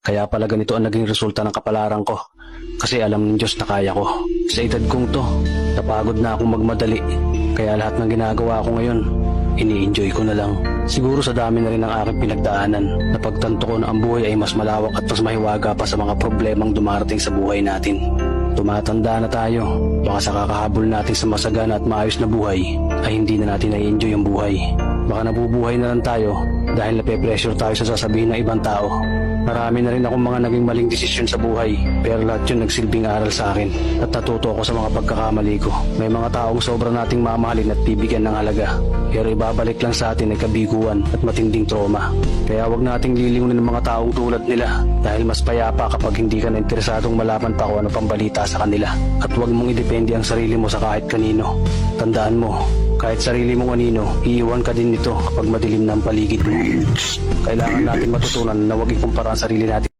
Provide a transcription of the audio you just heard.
Kaya pala ganito ang naging resulta ng kapalaran ko. Kasi alam ng Diyos na kaya ko. Sa edad kong to, napagod na akong magmadali. Kaya lahat ng ginagawa ko ngayon, ini-enjoy ko na lang. Siguro sa dami na rin ng aking pinagdaanan, napagtanto ko na ang buhay ay mas malawak at mas mahiwaga pa sa mga problemang dumarating sa buhay natin. Tumatanda na tayo, baka sa kakahabol natin sa masagana at maayos na buhay, ay hindi na natin na-enjoy ang buhay. Baka nabubuhay na lang tayo dahil nape-pressure tayo sa sasabihin ng ibang tao. Marami na rin akong mga naging maling desisyon sa buhay, pero lahat yun nagsilbing aral sa akin at natuto ako sa mga pagkakamali ko. May mga taong sobra nating mamahalin at bibigyan ng halaga, pero ibabalik lang sa atin ay kabiguan at matinding trauma. Kaya wag nating lilingunin ng mga taong tulad nila dahil mas payapa kapag hindi ka na interesadong malaman pa kung ano pang balita sa kanila. At wag mong idepende ang sarili mo sa kahit kanino. Tandaan mo, kahit sarili mong anino, iiwan ka din nito kapag madilim na ang paligid mo. Kailangan natin matutunan na huwag ikumpara ang sarili natin